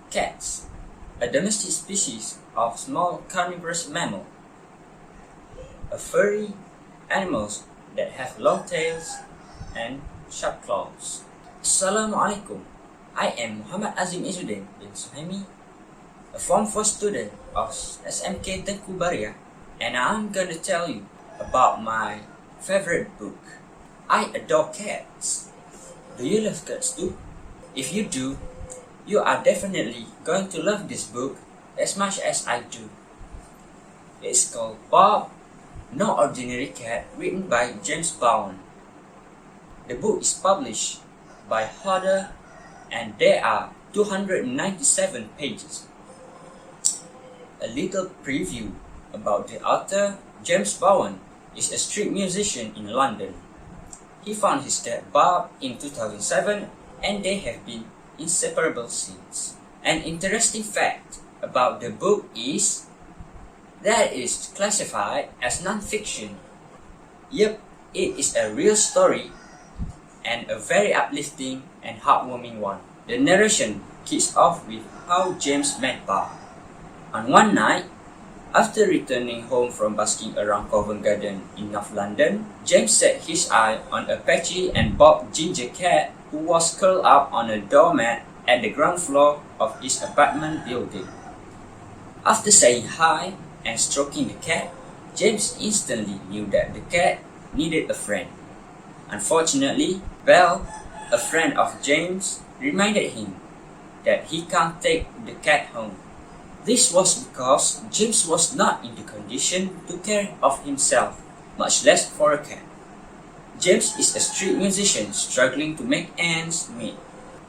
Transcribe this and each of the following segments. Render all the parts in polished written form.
Cats, a domestic species of small carnivorous mammal, a furry animals that have long tails and sharp claws. Assalamualaikum. I am Muhammad Azim Izzuddin bin Suhaimi, a Form 4 student of SMK Tengku Bariah, and I'm gonna tell you about my favorite book. I adore cats. Do you love cats too? If you do, you are definitely going to love this book as much as I do. It's called Bob, No Ordinary Cat, written by James Bowen. The book is published by Hodder and there are 297 pages. A little preview about the author. James Bowen is a street musician in London. He found his cat Bob in 2007 and they have been inseparable since. An interesting fact about the book is that it is classified as non-fiction. Yep, it is a real story and a very uplifting and heartwarming one. The narration kicks off with how James met Bob. On one night, after returning home from busking around Covent Garden in North London, James set his eye on a patchy and bobbed ginger cat who was curled up on a doormat at the ground floor of his apartment building. After saying hi and stroking the cat, James instantly knew that the cat needed a friend. Unfortunately, Belle, a friend of James, reminded him that he can't take the cat home. This was because James was not in the condition to care of himself, much less for a cat. James is a street musician struggling to make ends meet.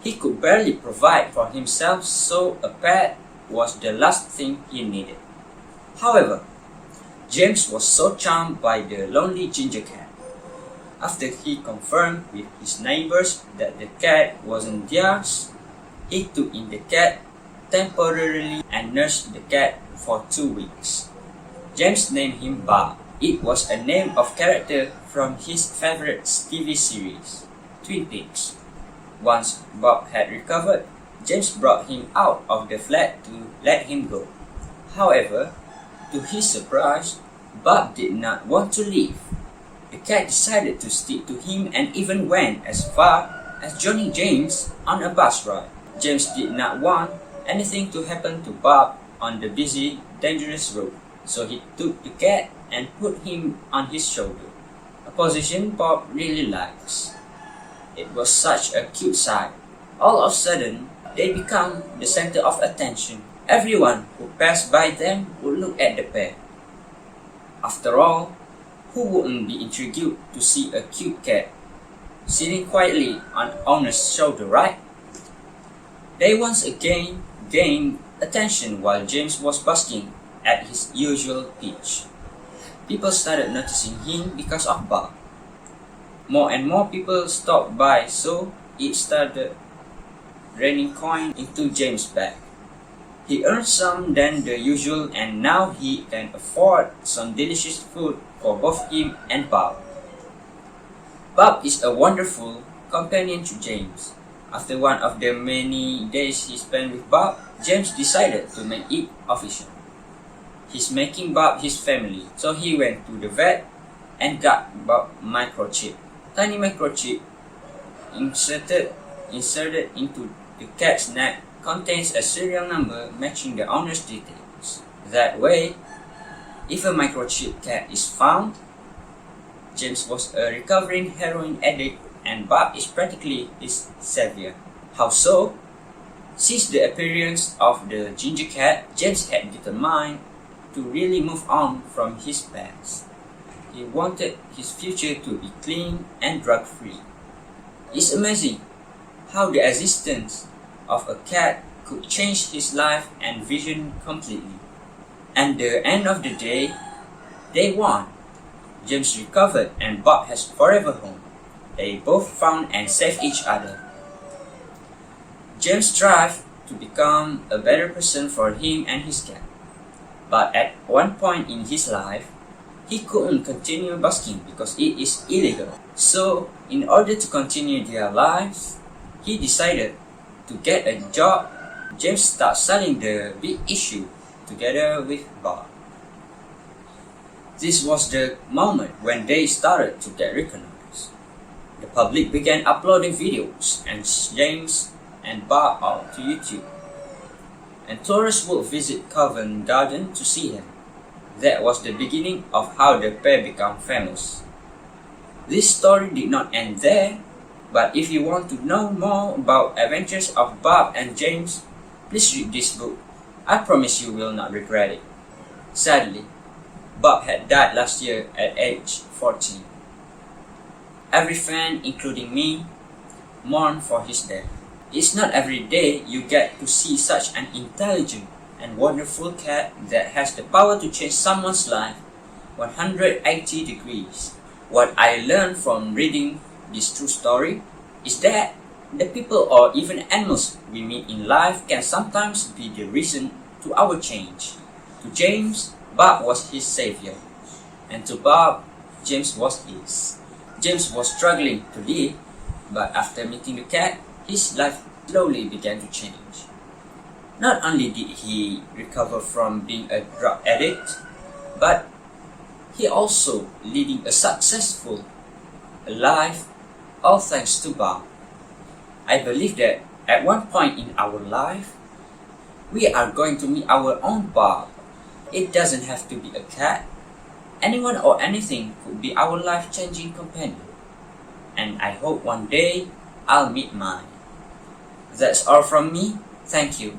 He could barely provide for himself, so a pet was the last thing he needed. However, James was so charmed by the lonely ginger cat. After he confirmed with his neighbors that the cat wasn't theirs, he took in the cat temporarily and nursed the cat for 2 weeks. James named him Bob. It was a name of character from his favorite TV series, Twin Peaks. Once Bob had recovered, James brought him out of the flat to let him go. However, to his surprise, Bob did not want to leave. The cat decided to stick to him and even went as far as joining James on a bus ride. James did not want anything to happen to Bob on the busy, dangerous road, so he took the cat and put him on his shoulder, a position Bob really likes. It was such a cute sight. All of a sudden, they become the center of attention. Everyone who passed by them would look at the pair. After all, who wouldn't be intrigued to see a cute cat sitting quietly on owner's shoulder, right? They once again gained attention while James was busking at his usual pitch. People started noticing him because of Bob. More and more people stopped by, so it started raining coins into James' bag. He earned some than the usual and now he can afford some delicious food for both him and Bob. Bob is a wonderful companion to James. After one of the many days he spent with Bob, James decided to make it official. He's making Bob his family, so he went to the vet and got Bob microchip. Tiny microchip inserted into the cat's neck contains a serial number matching the owner's details. That way, if a microchip cat is found, James was a recovering heroin addict and Bob is practically his savior. How so? Since the appearance of the ginger cat, James had determined to really move on from his past. He wanted his future to be clean and drug-free. It's amazing how the existence of a cat could change his life and vision completely. At the end of the day, they won. James recovered and Bob has forever home. They both found and saved each other. James strived to become a better person for him and his cat. But at one point in his life, he couldn't continue busking because it is illegal. So, in order to continue their lives, he decided to get a job James starts selling the big issue together with Bob. This was the moment when they started to get recognized. The public began uploading videos and James and Bob out to YouTube, and tourists would visit Covent Garden to see him. That was the beginning of how the pair became famous. This story did not end there, but if you want to know more about adventures of Bob and James, please read this book. I promise you will not regret it. Sadly, Bob had died last year at age 14. Every fan, including me, mourned for his death. It's not every day you get to see such an intelligent and wonderful cat that has the power to change someone's life 180 degrees. What I learned from reading this true story is that the people or even animals we meet in life can sometimes be the reason to our change. To James, Bob was his savior, and to Bob, James was his. James was struggling to live, but after meeting the cat, his life slowly began to change. Not only did he recover from being a drug addict, but he also leading a successful life, all thanks to Bob. I believe that at one point in our life, we are going to meet our own Bob. It doesn't have to be a cat. Anyone or anything could be our life-changing companion. And I hope one day I'll meet mine. That's all from me. Thank you.